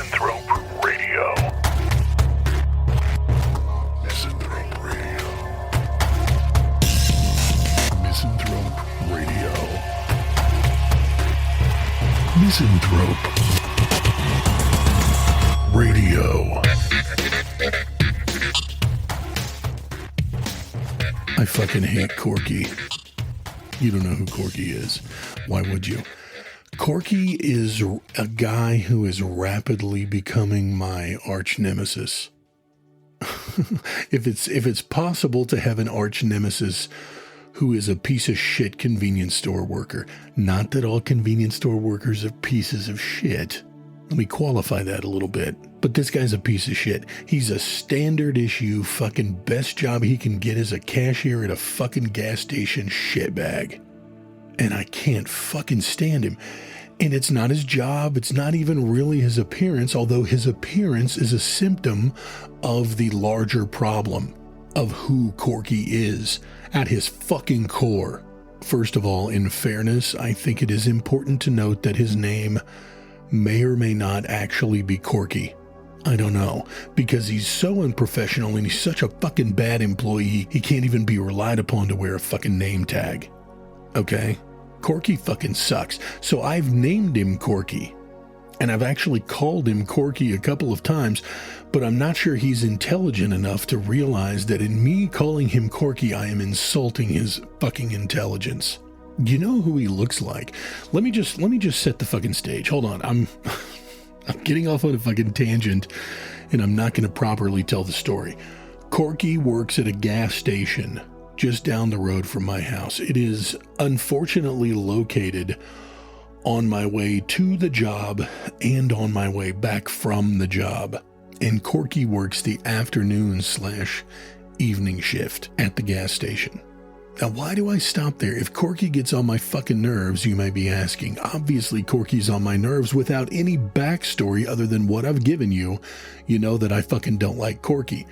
Misanthrope Radio. Misanthrope Radio. Misanthrope Radio. Misanthrope Radio. I fucking hate Corky. You don't know who Corky is. Why would you? Corky is a guy who is rapidly becoming my arch nemesis. If it's possible to have an arch nemesis who is a piece of shit convenience store worker. Not that all convenience store workers are pieces of shit. Let me qualify that a little bit. But this guy's a piece of shit. He's a standard issue fucking best job he can get as a cashier at a fucking gas station shitbag. And I can't fucking stand him. And it's not his job. It's not even really his appearance, although his appearance is a symptom of the larger problem of who Corky is at his fucking core. First of all, in fairness, I think it is important to note that his name may or may not actually be Corky. I don't know, because he's so unprofessional and he's such a fucking bad employee, he can't even be relied upon to wear a fucking name tag. Okay? Corky fucking sucks. So I've named him Corky. And I've actually called him Corky a couple of times, but I'm not sure he's intelligent enough to realize that in me calling him Corky, I am insulting his fucking intelligence. You know who he looks like? Let me just set the fucking stage. Hold on. I'm getting off on a fucking tangent, and I'm not going to properly tell the story. Corky works at a gas station just down the road from my house. It is unfortunately located on my way to the job and on my way back from the job. And Corky works the afternoon/evening shift at the gas station. Now, why do I stop there? If Corky gets on my fucking nerves, you may be asking. Obviously, Corky's on my nerves without any backstory other than what I've given you. You know that I fucking don't like Corky.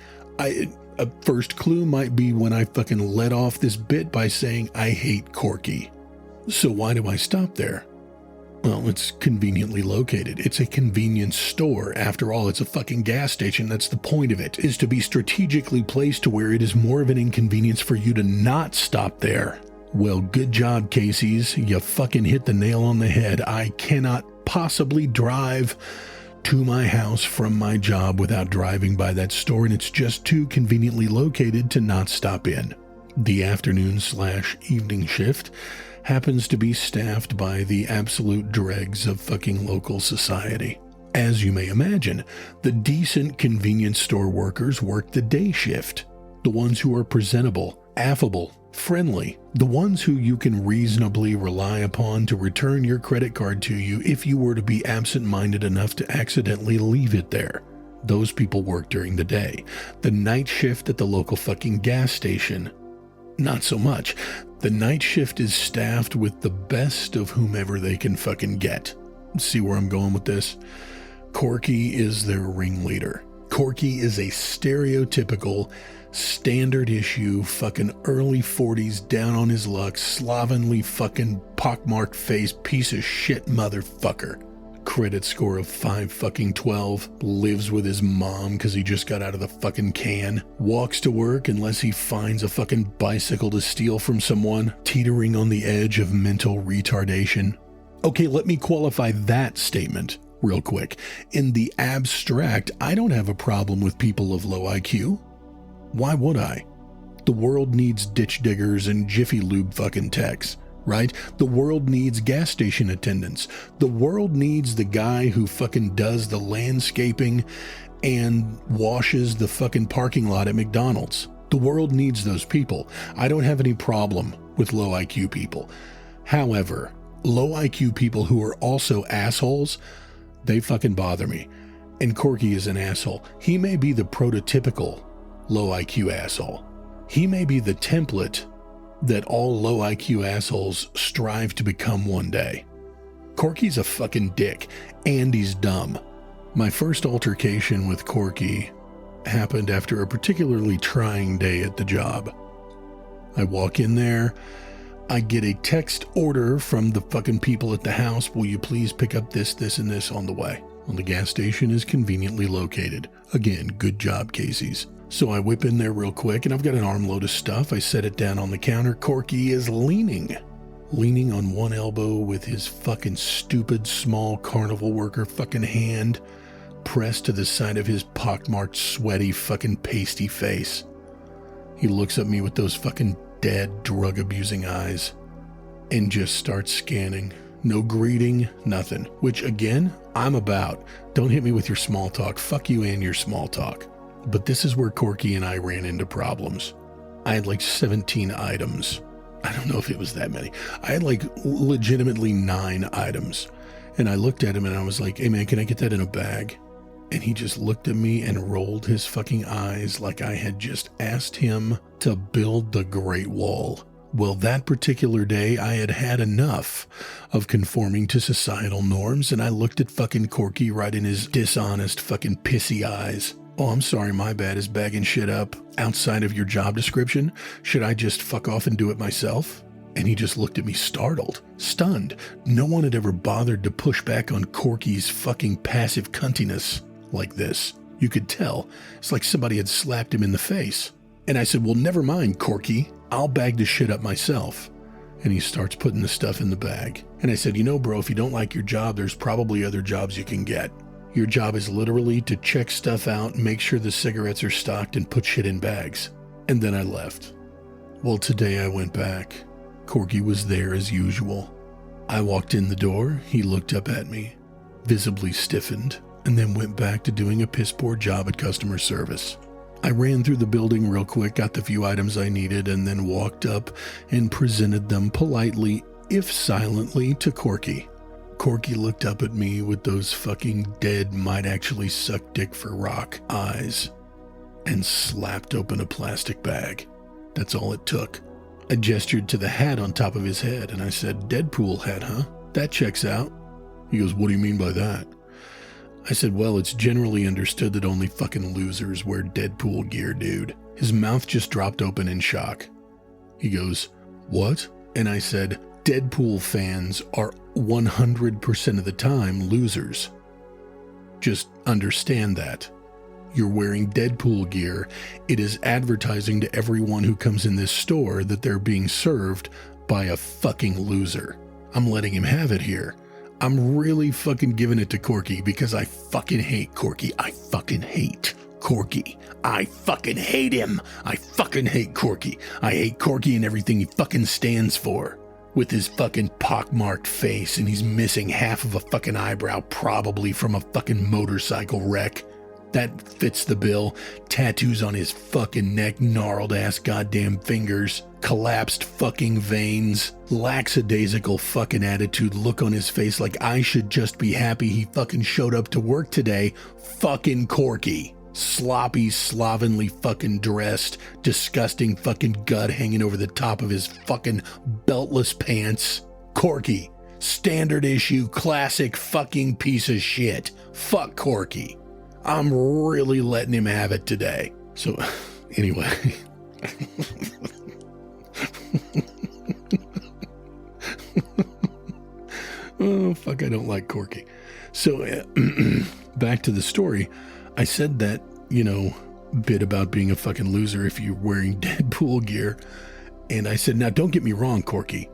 A first clue might be when I fucking let off this bit by saying I hate Corky. So why do I stop there? Well, it's conveniently located. It's a convenience store. After all, it's a fucking gas station. That's the point of it, is to be strategically placed to where it is more of an inconvenience for you to not stop there. Well, good job, Casey's. You fucking hit the nail on the head. I cannot possibly drive to my house from my job without driving by that store, and it's just too conveniently located to not stop in. The afternoon/evening shift happens to be staffed by the absolute dregs of fucking local society. As you may imagine, the decent convenience store workers work the day shift. The ones who are presentable, affable, friendly, the ones who you can reasonably rely upon to return your credit card to you if you were to be absent-minded enough to accidentally leave it there. Those people work during the day. The night shift at the local fucking gas station, not so much. The night shift is staffed with the best of whomever they can fucking get. See where I'm going with this? Corky is their ringleader. Corky is a stereotypical, standard issue, fucking early 40s, down on his luck, slovenly fucking pockmarked face, piece of shit motherfucker. Credit score of 5-12, lives with his mom because he just got out of the fucking can, walks to work unless he finds a fucking bicycle to steal from someone, teetering on the edge of mental retardation. Okay, let me qualify that statement real quick. In the abstract, I don't have a problem with people of low IQ. Why would I? The world needs ditch diggers and Jiffy Lube fucking techs, right? The world needs gas station attendants. The world needs the guy who fucking does the landscaping and washes the fucking parking lot at McDonald's. The world needs those people. I don't have any problem with low IQ people. However, low IQ people who are also assholes, they fucking bother me. And Corky is an asshole. He may be the prototypical low IQ asshole. He may be the template that all low IQ assholes strive to become one day. Corky's a fucking dick, and he's dumb. My first altercation with Corky happened after a particularly trying day at the job. I walk in there, I get a text order from the fucking people at the house, will you please pick up this, and this on the way? Well, the gas station is conveniently located. Again, good job, Casey's. So I whip in there real quick, and I've got an armload of stuff. I set it down on the counter. Corky is leaning on one elbow with his fucking stupid small carnival worker fucking hand pressed to the side of his pockmarked, sweaty, fucking pasty face. He looks at me with those fucking dead, drug-abusing eyes and just starts scanning. No greeting, nothing. Which, again, I'm about. Don't hit me with your small talk. Fuck you and your small talk. But this is where Corky and I ran into problems. I had like 17 items. I don't know if it was that many. I had like legitimately 9 items. And I looked at him and I was like, hey man, can I get that in a bag? And he just looked at me and rolled his fucking eyes like I had just asked him to build the Great Wall. Well, that particular day, I had had enough of conforming to societal norms, and I looked at fucking Corky right in his dishonest fucking pissy eyes. Oh, I'm sorry, my bad. Is bagging shit up outside of your job description? Should I just fuck off and do it myself? And he just looked at me startled, stunned. No one had ever bothered to push back on Corky's fucking passive cuntiness like this. You could tell. It's like somebody had slapped him in the face. And I said, well, never mind, Corky. I'll bag the shit up myself. And he starts putting the stuff in the bag. And I said, you know, bro, if you don't like your job, there's probably other jobs you can get. Your job is literally to check stuff out, make sure the cigarettes are stocked, and put shit in bags. And then I left. Well, today I went back. Corky was there as usual. I walked in the door, he looked up at me, visibly stiffened, and then went back to doing a piss-poor job at customer service. I ran through the building real quick, got the few items I needed, and then walked up and presented them politely, if silently, to Corky. Corky looked up at me with those fucking dead might actually suck dick for rock eyes and slapped open a plastic bag. That's all it took. I gestured to the hat on top of his head and I said, Deadpool hat, huh? That checks out. He goes, what do you mean by that? I said, well, it's generally understood that only fucking losers wear Deadpool gear, dude. His mouth just dropped open in shock. He goes, what? And I said, Deadpool fans are 100% of the time losers. Just understand that. You're wearing Deadpool gear. It is advertising to everyone who comes in this store that they're being served by a fucking loser. I'm letting him have it here. I'm really fucking giving it to Corky because I fucking hate Corky. I fucking hate Corky. I fucking hate him. I fucking hate Corky. I hate Corky and everything he fucking stands for. With his fucking pockmarked face and he's missing half of a fucking eyebrow, probably from a fucking motorcycle wreck. That fits the bill. Tattoos on his fucking neck, gnarled ass goddamn fingers, collapsed fucking veins, lackadaisical fucking attitude, look on his face like I should just be happy he fucking showed up to work today. Fucking Corky. Sloppy, slovenly fucking dressed, disgusting fucking gut hanging over the top of his fucking beltless pants. Corky. Standard issue, classic fucking piece of shit. Fuck Corky. I'm really letting him have it today. So, anyway. Oh, fuck, I don't like Corky. So, back to the story. I said that, bit about being a fucking loser if you're wearing Deadpool gear. And I said, now don't get me wrong, Corky.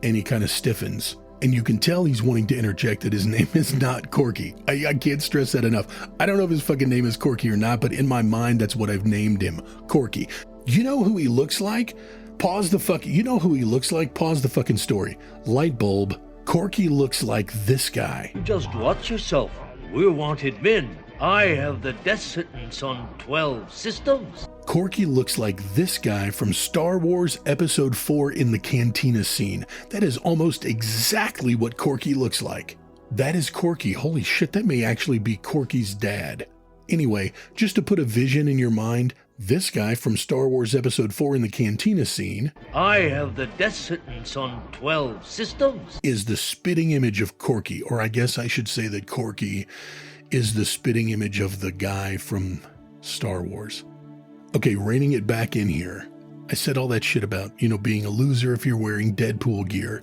And he kind of stiffens. And you can tell he's wanting to interject that his name is not Corky. I can't stress that enough. I don't know if his fucking name is Corky or not, but in my mind, that's what I've named him. Corky. You know who he looks like? You know who he looks like? Pause the fucking story. Light bulb. Corky looks like this guy. Just watch yourself. We're wanted men. I have the death sentence on 12 systems. Corky looks like this guy from Star Wars Episode 4 in the cantina scene. That is almost exactly what Corky looks like. That is Corky. Holy shit, that may actually be Corky's dad. Anyway, just to put a vision in your mind, this guy from Star Wars Episode 4 in the cantina scene, I have the death sentence on 12 systems, is the spitting image of Corky, or I guess I should say that Corky is the spitting image of the guy from Star Wars. Okay, reining it back in here. I said all that shit about, being a loser if you're wearing Deadpool gear.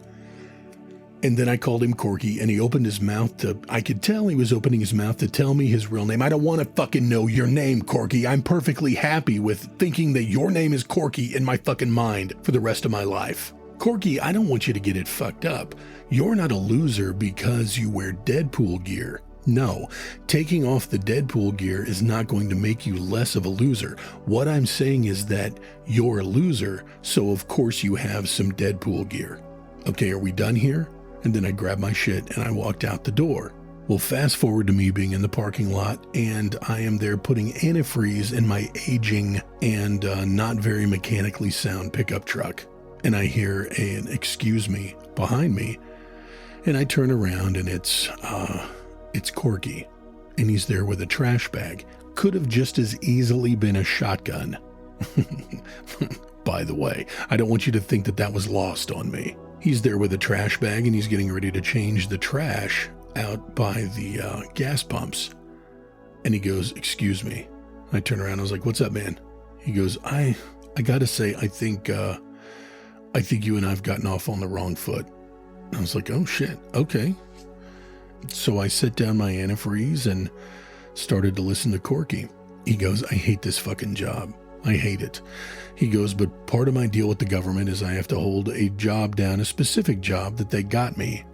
And then I called him Corky, and he opened his mouth I could tell he was opening his mouth to tell me his real name. I don't want to fucking know your name, Corky. I'm perfectly happy with thinking that your name is Corky in my fucking mind for the rest of my life. Corky, I don't want you to get it fucked up. You're not a loser because you wear Deadpool gear. No, taking off the Deadpool gear is not going to make you less of a loser. What I'm saying is that you're a loser, so of course you have some Deadpool gear. Okay, are we done here? And then I grabbed my shit and I walked out the door. Well, fast forward to me being in the parking lot, and I am there putting antifreeze in my aging and not very mechanically sound pickup truck. And I hear an "excuse me" behind me, and I turn around and it's Corky, and he's there with a trash bag. Could have just as easily been a shotgun. By the way, I don't want you to think that that was lost on me. He's there with a trash bag, and he's getting ready to change the trash out by the gas pumps. And he goes, "Excuse me." I turn around, I was like, "What's up, man?" He goes, I gotta say, I think you and I've gotten off on the wrong foot. I was like, "Oh shit, okay." So I set down my antifreeze and started to listen to Corky. He goes, "I hate this fucking job. I hate it." He goes, "But part of my deal with the government is I have to hold a job down, a specific job that they got me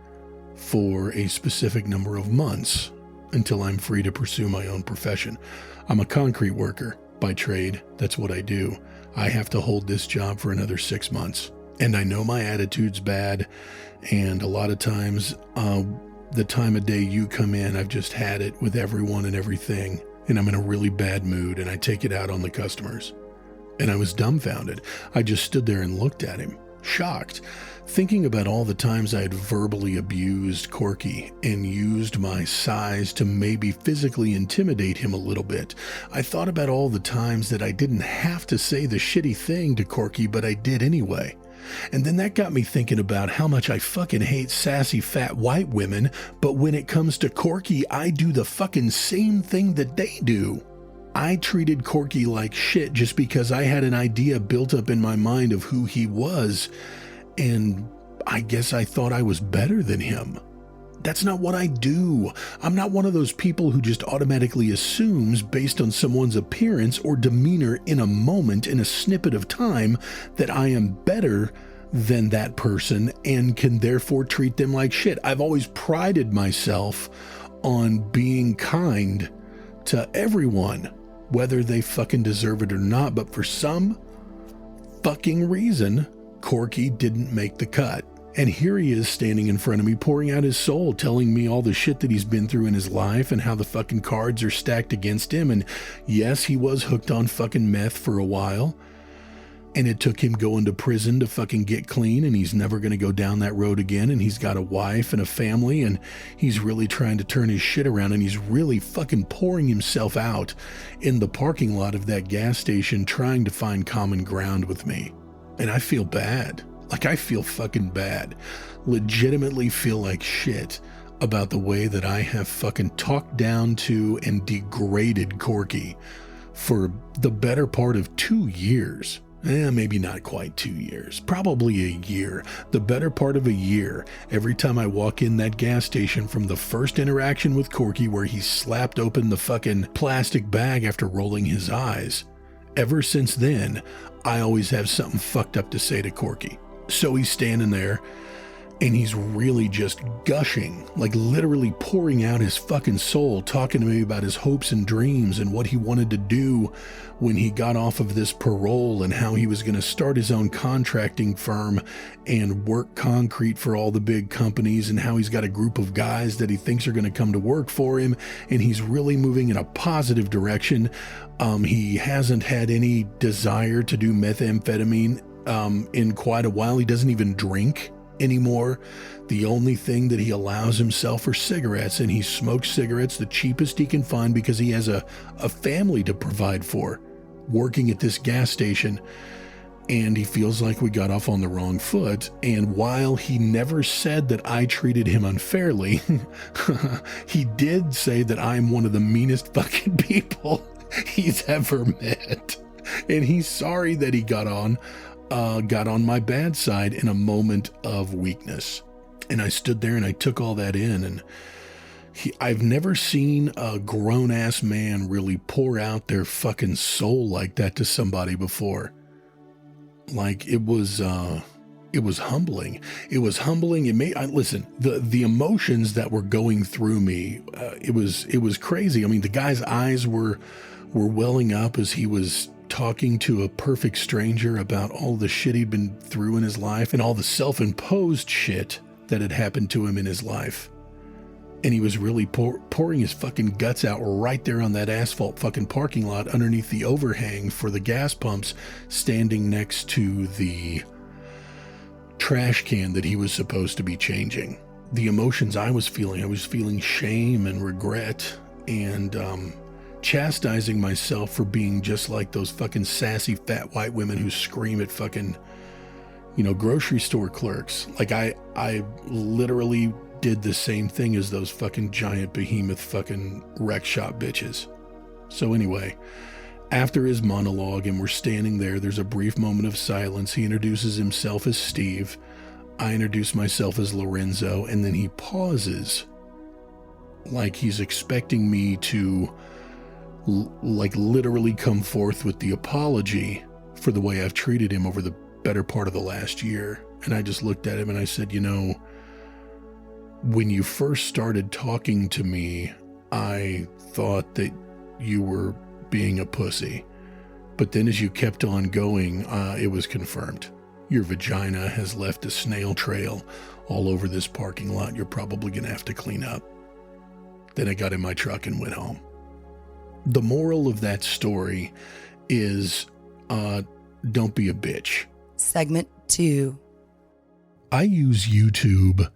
for a specific number of months until I'm free to pursue my own profession. I'm a concrete worker by trade. That's what I do. I have to hold this job for another 6 months. And I know my attitude's bad, and a lot of times, the time of day you come in, I've just had it with everyone and everything, and I'm in a really bad mood, and I take it out on the customers." And I was dumbfounded. I just stood there and looked at him, shocked, thinking about all the times I had verbally abused Corky and used my size to maybe physically intimidate him a little bit. I thought about all the times that I didn't have to say the shitty thing to Corky, but I did anyway. And then that got me thinking about how much I fucking hate sassy fat white women, but when it comes to Corky, I do the fucking same thing that they do. I treated Corky like shit just because I had an idea built up in my mind of who he was, and I guess I thought I was better than him. That's not what I do. I'm not one of those people who just automatically assumes based on someone's appearance or demeanor in a moment, in a snippet of time, that I am better than that person and can therefore treat them like shit. I've always prided myself on being kind to everyone, whether they fucking deserve it or not, but for some fucking reason, Corky didn't make the cut. And here he is standing in front of me, pouring out his soul, telling me all the shit that he's been through in his life and how the fucking cards are stacked against him. And yes, he was hooked on fucking meth for a while, and it took him going to prison to fucking get clean, and he's never going to go down that road again, and he's got a wife and a family, and he's really trying to turn his shit around, and he's really fucking pouring himself out in the parking lot of that gas station trying to find common ground with me. And I feel bad. Like, I feel fucking bad. Legitimately feel like shit about the way that I have fucking talked down to and degraded Corky for the better part of 2 years. Maybe not quite 2 years. Probably a year. The better part of a year. Every time I walk in that gas station, from the first interaction with Corky where he slapped open the fucking plastic bag after rolling his eyes, ever since then, I always have something fucked up to say to Corky. So he's standing there, and he's really just gushing, like literally pouring out his fucking soul, talking to me about his hopes and dreams and what he wanted to do when he got off of this parole, and how he was going to start his own contracting firm and work concrete for all the big companies, and how he's got a group of guys that he thinks are going to come to work for him, and he's really moving in a positive direction. He hasn't had any desire to do methamphetamine in quite a while. He doesn't even drink anymore. The only thing that he allows himself are cigarettes, and he smokes cigarettes the cheapest he can find because he has a family to provide for, working at this gas station, and he feels like we got off on the wrong foot. And while he never said that I treated him unfairly, he did say that I'm one of the meanest fucking people he's ever met, and he's sorry that he got on my bad side in a moment of weakness. And I stood there and I took all that in, and I've never seen a grown-ass man really pour out their fucking soul like that to somebody before. Like, it was humbling. It was humbling. Listen, the emotions that were going through me, it was crazy. I mean, the guy's eyes were welling up as he was talking to a perfect stranger about all the shit he'd been through in his life and all the self-imposed shit that had happened to him in his life. And he was really pouring his fucking guts out right there on that asphalt fucking parking lot underneath the overhang for the gas pumps, standing next to the trash can that he was supposed to be changing. The emotions I was feeling shame and regret and chastising myself for being just like those fucking sassy fat white women who scream at fucking, grocery store clerks. Like I literally did the same thing as those fucking giant behemoth fucking wreck shop bitches. So anyway, after his monologue and we're standing there's a brief moment of silence. He introduces himself as Steve. I introduce myself as Lorenzo, and then he pauses like he's expecting me to literally come forth with the apology for the way I've treated him over the better part of the last year. And I just looked at him and I said, when you first started talking to me, I thought that you were being a pussy. But then as you kept on going, it was confirmed. Your vagina has left a snail trail all over this parking lot. You're probably going to have to clean up. Then I got in my truck and went home. The moral of that story is, don't be a bitch. Segment 2. I use YouTube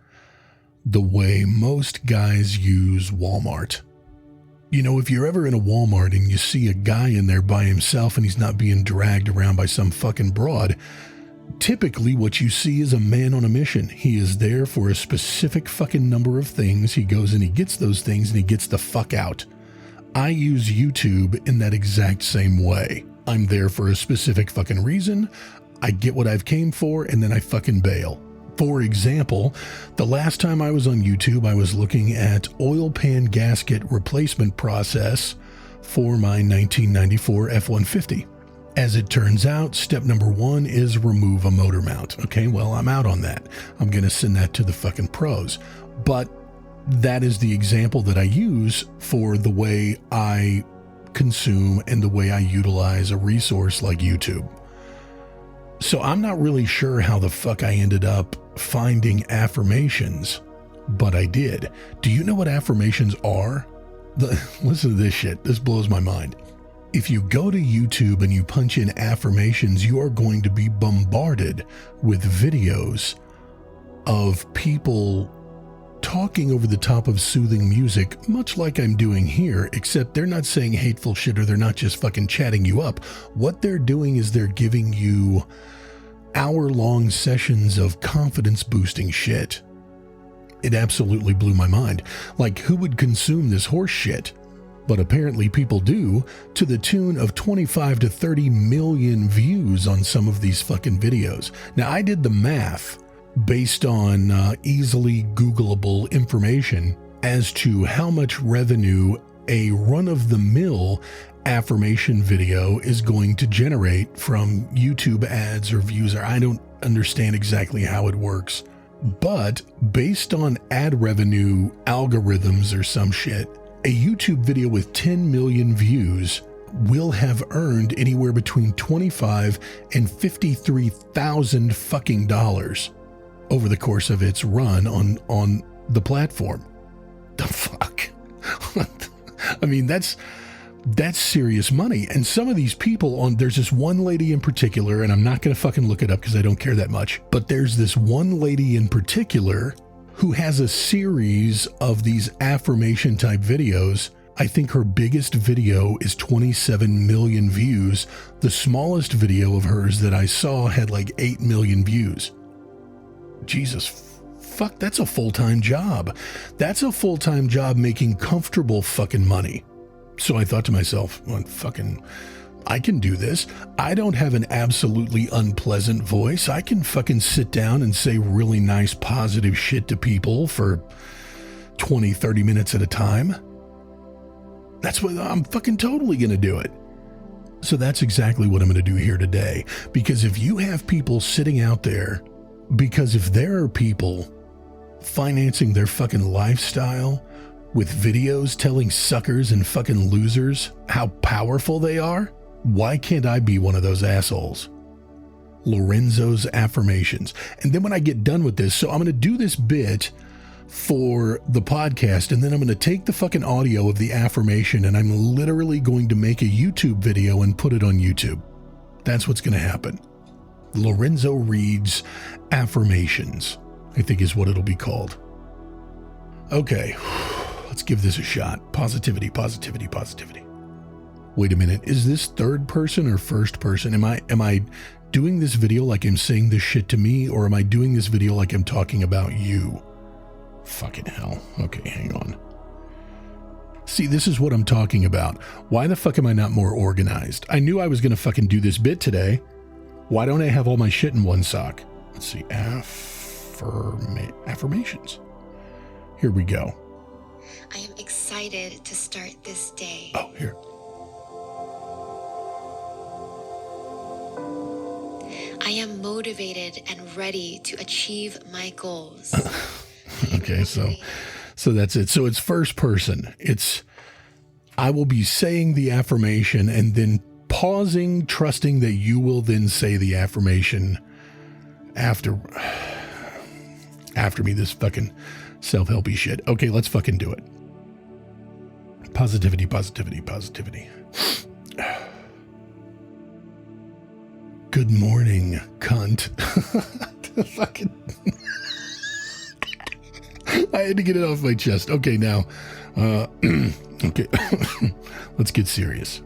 the way most guys use Walmart. If you're ever in a Walmart and you see a guy in there by himself and he's not being dragged around by some fucking broad, typically what you see is a man on a mission. He is there for a specific fucking number of things. He goes and he gets those things and he gets the fuck out. I use YouTube in that exact same way. I'm there for a specific fucking reason. I get what I've came for and then I fucking bail. For example, the last time I was on YouTube, I was looking at oil pan gasket replacement process for my 1994 F-150. As it turns out, step number 1 is remove a motor mount. Okay, well, I'm out on that. I'm going to send that to the fucking pros. But that is the example that I use for the way I consume and the way I utilize a resource like YouTube. So I'm not really sure how the fuck I ended up finding affirmations, but I did. Do you know what affirmations are? Listen to this shit. This blows my mind. If you go to YouTube and you punch in affirmations, you are going to be bombarded with videos of people talking over the top of soothing music, much like I'm doing here, except they're not saying hateful shit or they're not just fucking chatting you up. What they're doing is they're giving you hour-long sessions of confidence-boosting shit. It absolutely blew my mind. Like, who would consume this horse shit? But apparently people do, to the tune of 25 to 30 million views on some of these fucking videos. Now, I did the math based on easily Googleable information as to how much revenue a run-of-the-mill affirmation video is going to generate from YouTube ads or views. I don't understand exactly how it works, but based on ad revenue algorithms or some shit, a YouTube video with 10 million views will have earned anywhere between $25,000 and $53,000 fucking dollars over the course of its run on the platform. The fuck? I mean, that's serious money. And some of these people there's this one lady in particular, and I'm not going to fucking look it up because I don't care that much, but there's this one lady in particular who has a series of these affirmation type videos. I think her biggest video is 27 million views. The smallest video of hers that I saw had like 8 million views. Jesus fuck, that's a full-time job. That's a full-time job making comfortable fucking money. So I thought to myself, well, fucking I can do this. I don't have an absolutely unpleasant voice. I can fucking sit down and say really nice, positive shit to people for 20, 30 minutes at a time. That's what I'm fucking totally going to do it. So that's exactly what I'm going to do here today. Because if you have people sitting out there, because if there are people financing their fucking lifestyle with videos telling suckers and fucking losers how powerful they are, why can't I be one of those assholes? Lorenzo's Affirmations. And then when I get done with this, so I'm going to do this bit for the podcast, and then I'm going to take the fucking audio of the affirmation and I'm literally going to make a YouTube video and put it on YouTube. That's what's going to happen. Lorenzo reads Affirmations, I think is what it'll be called. Okay, let's give this a shot. Positivity, positivity, positivity. Wait a minute, is this third person or first person? Am I doing this video like I'm saying this shit to me, or am I doing this video like I'm talking about you? Fucking hell. Okay, hang on. See, this is what I'm talking about. Why the fuck am I not more organized? I knew I was going to fucking do this bit today. Why don't I have all my shit in one sock? Let's see. Affirmations. Here we go. I am excited to start this day. Oh, here. I am motivated and ready to achieve my goals. Okay, so that's it. So it's first person. It's, I will be saying the affirmation and then pausing, trusting that you will then say the affirmation after me, this fucking self-helpy shit. Okay, let's fucking do it. Positivity, positivity, positivity. Good morning, cunt. Fucking I had to get it off my chest. Okay, now, okay, let's get serious.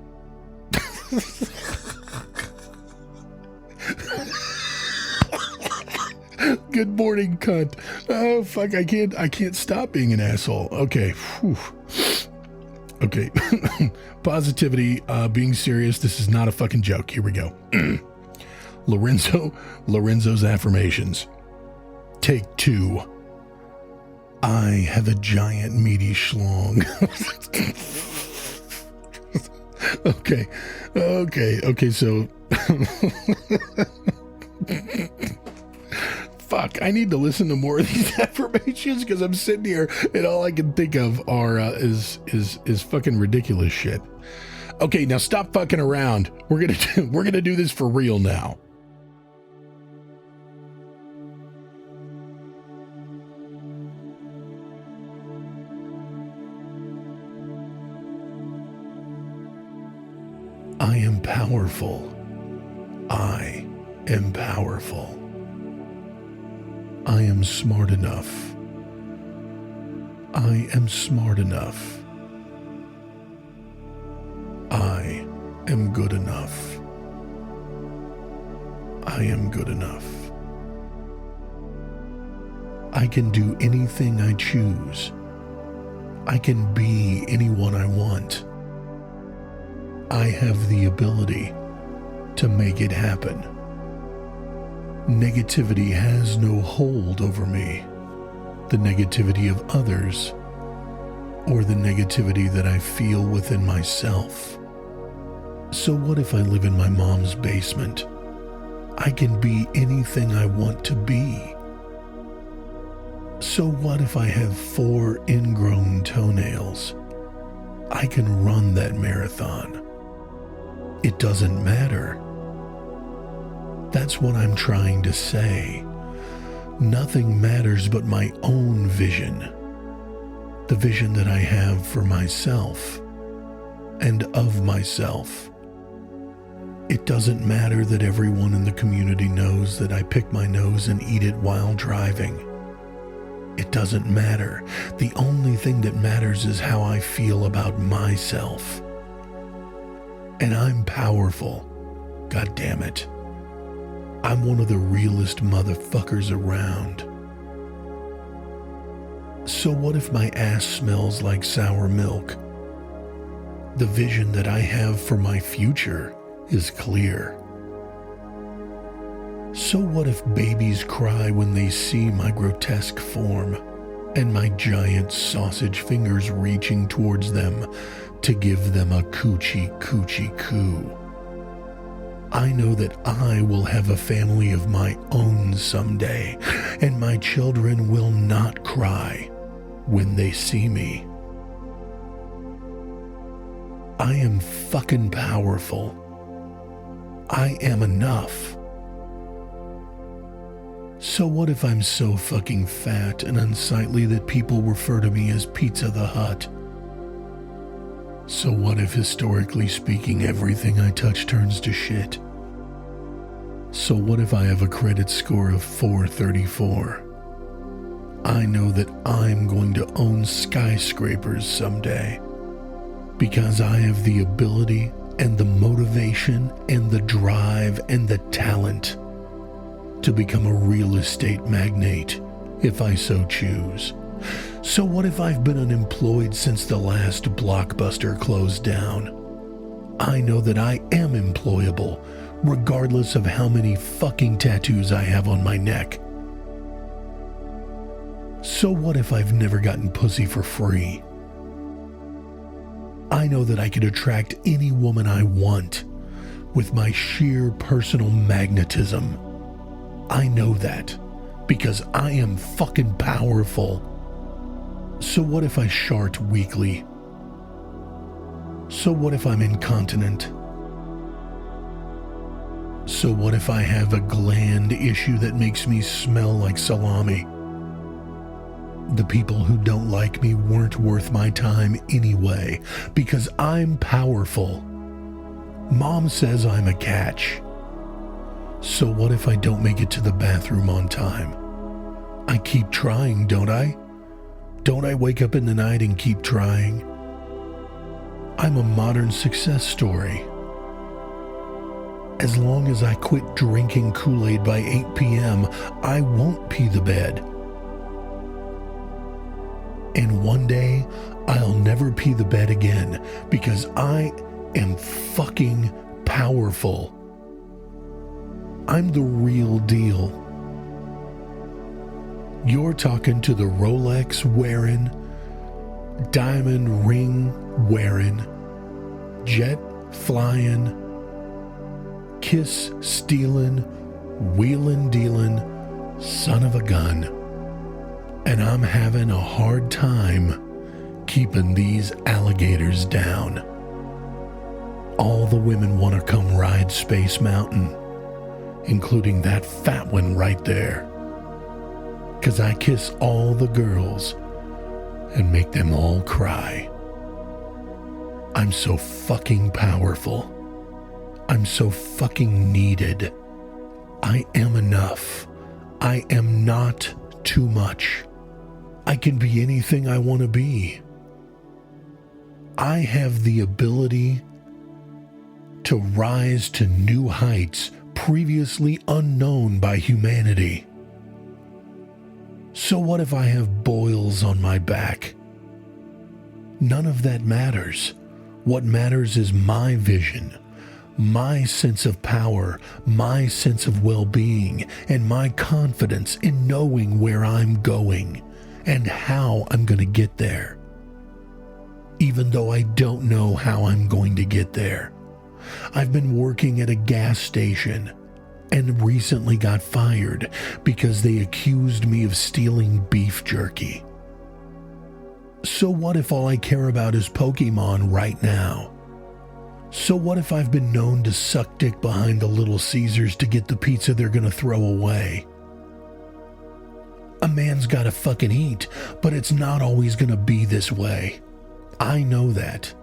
Good morning, cunt. Oh, fuck, I can't stop being an asshole. Okay, whew. Okay, positivity, being serious. This is not a fucking joke. Here we go. Lorenzo's Affirmations. Take 2. I have a giant meaty schlong. Okay, so fuck, I need to listen to more of these affirmations because I'm sitting here and all I can think of are is fucking ridiculous shit. Okay, now stop fucking around. We're gonna do this for real now. I am powerful. I am powerful. I am smart enough. I am smart enough. I am good enough. I am good enough. I can do anything I choose. I can be anyone I want. I have the ability to make it happen. Negativity has no hold over me. The negativity of others, or the negativity that I feel within myself. So what if I live in my mom's basement? I can be anything I want to be. So what if I have 4 ingrown toenails? I can run that marathon. It doesn't matter. That's what I'm trying to say. Nothing matters but my own vision. The vision that I have for myself and of myself. It doesn't matter that everyone in the community knows that I pick my nose and eat it while driving. It doesn't matter. The only thing that matters is how I feel about myself. And I'm powerful. God damn it. I'm one of the realest motherfuckers around. So what if my ass smells like sour milk? The vision that I have for my future is clear. So what if babies cry when they see my grotesque form and my giant sausage fingers reaching towards them to give them a coochie coochie coo? I know that I will have a family of my own someday, and my children will not cry when they see me. I am fucking powerful. I am enough. So what if I'm so fucking fat and unsightly that people refer to me as Pizza the Hut? So what if, historically speaking, everything I touch turns to shit? So what if I have a credit score of 434? I know that I'm going to own skyscrapers someday, because I have the ability and the motivation and the drive and the talent to become a real estate magnate if I so choose. So what if I've been unemployed since the last Blockbuster closed down? I know that I am employable, regardless of how many fucking tattoos I have on my neck. So what if I've never gotten pussy for free? I know that I could attract any woman I want with my sheer personal magnetism. I know that because I am fucking powerful. So what if I shart weekly? So what if I'm incontinent? So what if I have a gland issue that makes me smell like salami? The people who don't like me weren't worth my time anyway, because I'm powerful. Mom says I'm a catch. So what if I don't make it to the bathroom on time? I keep trying, don't I? Don't I wake up in the night and keep trying? I'm a modern success story. As long as I quit drinking Kool-Aid by 8 p.m., I won't pee the bed. And one day, I'll never pee the bed again because I am fucking powerful. I'm the real deal. You're talking to the Rolex wearing, diamond ring wearing, jet flying, kiss stealing, wheelin' dealing son of a gun. And I'm having a hard time keeping these alligators down. All the women want to come ride Space Mountain, including that fat one right there. 'Cause I kiss all the girls and make them all cry. I'm so fucking powerful. I'm so fucking needed. I am enough. I am not too much. I can be anything I want to be. I have the ability to rise to new heights previously unknown by humanity. So what if I have boils on my back? None of that matters. What matters is my vision, my sense of power, my sense of well-being, and my confidence in knowing where I'm going and how I'm going to get there. Even though I don't know how I'm going to get there. I've been working at a gas station and recently got fired because they accused me of stealing beef jerky. So what if all I care about is Pokemon right now? So what if I've been known to suck dick behind the Little Caesars to get the pizza they're gonna throw away? A man's gotta fucking eat, but it's not always gonna be this way. I know that.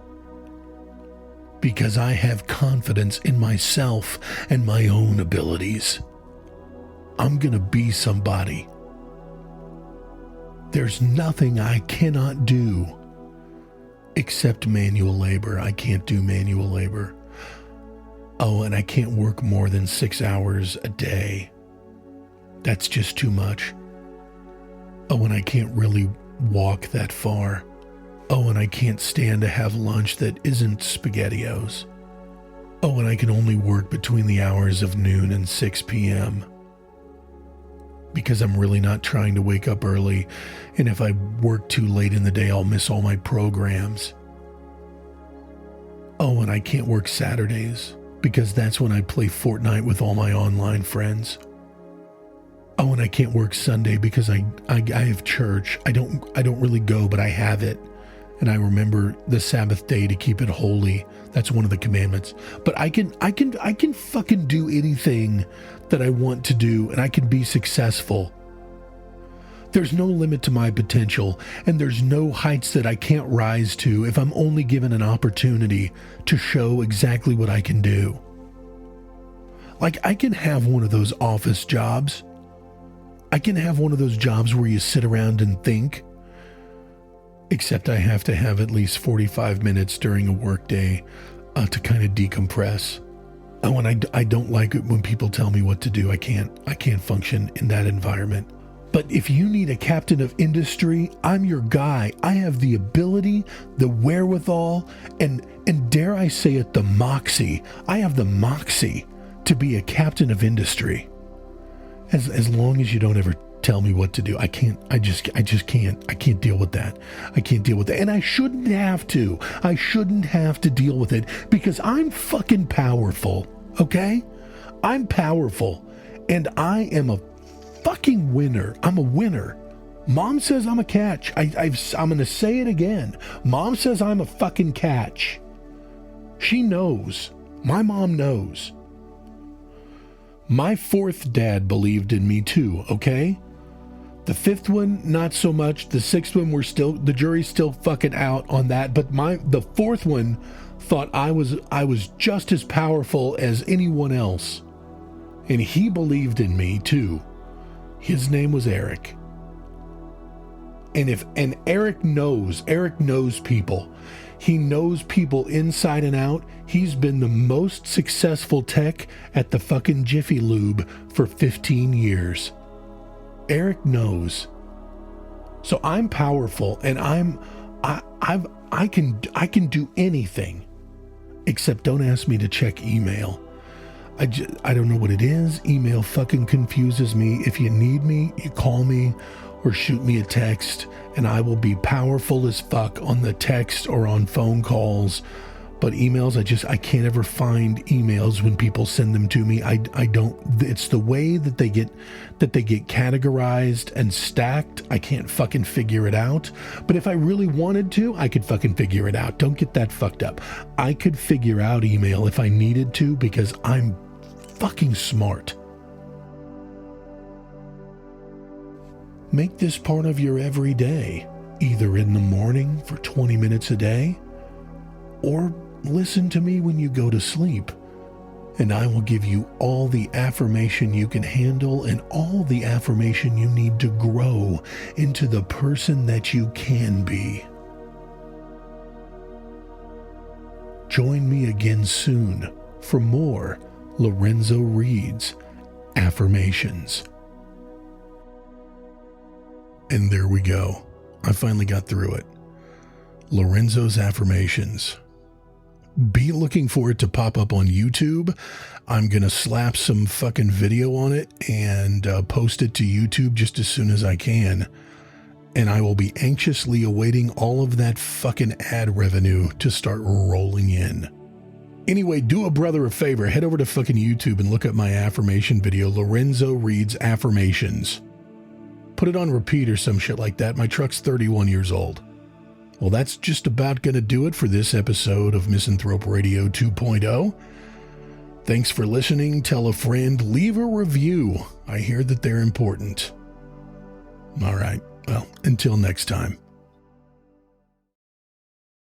Because I have confidence in myself and my own abilities. I'm gonna be somebody. There's nothing I cannot do except manual labor. I can't do manual labor. Oh, and I can't work more than 6 hours a day. That's just too much. Oh, and I can't really walk that far. Oh, and I can't stand to have lunch that isn't SpaghettiOs. Oh, and I can only work between the hours of noon and 6 p.m. because I'm really not trying to wake up early. And if I work too late in the day, I'll miss all my programs. Oh, and I can't work Saturdays because that's when I play Fortnite with all my online friends. Oh, and I can't work Sunday because I have church. I don't really go, but I have it. And I remember the Sabbath day to keep it holy. That's one of the commandments. But I can fucking do anything that I want to do, and I can be successful. There's no limit to my potential, and there's no heights that I can't rise to if I'm only given an opportunity to show exactly what I can do. Like, I can have one of those office jobs. I can have one of those jobs where you sit around and think. Except I have to have at least 45 minutes during a workday to kind of decompress. Oh, and I don't like it when people tell me what to do. I can't function in that environment. But if you need a captain of industry, I'm your guy. I have the ability, the wherewithal, and dare I say it, the moxie. I have the moxie to be a captain of industry. As long as you don't ever tell me what to do. I just can't. I can't deal with that. I can't deal with that. And I shouldn't have to. I shouldn't have to deal with it because I'm fucking powerful. Okay? I'm powerful. And I am a fucking winner. I'm a winner. Mom says I'm a catch. I'm going to say it again. Mom says I'm a fucking catch. She knows. My mom knows. My fourth dad believed in me too, okay? The fifth one, not so much. The sixth one, the jury's still fucking out on that. But the fourth one thought I was just as powerful as anyone else. And he believed in me too. His name was Eric. And Eric knows people. He knows people inside and out. He's been the most successful tech at the fucking Jiffy Lube for 15 years. Eric knows. So I'm powerful, and I can do anything, except don't ask me to check email. I don't know what it is. Email fucking confuses me. If you need me, you call me or shoot me a text, and I will be powerful as fuck on the text or on phone calls. But emails, I can't ever find emails when people send them to me. I don't, it's the way that they get categorized and stacked. I can't fucking figure it out. But if I really wanted to, I could fucking figure it out. Don't get that fucked up. I could figure out email if I needed to because I'm fucking smart. Make this part of your everyday, either in the morning for 20 minutes a day, or listen to me when you go to sleep, and I will give you all the affirmation you can handle and all the affirmation you need to grow into the person that you can be. Join me again soon for more Lorenzo Reed's Affirmations. And there we go. I finally got through it. Lorenzo's Affirmations. Be looking for it to pop up on YouTube. I'm going to slap some fucking video on it and post it to YouTube just as soon as I can. And I will be anxiously awaiting all of that fucking ad revenue to start rolling in. Anyway, do a brother a favor. Head over to fucking YouTube and look at my affirmation video, Lorenzo Reed's Affirmations. Put it on repeat or some shit like that. My truck's 31 years old. Well, that's just about going to do it for this episode of Misanthrope Radio 2.0. Thanks for listening. Tell a friend. Leave a review. I hear that they're important. All right. Well, until next time.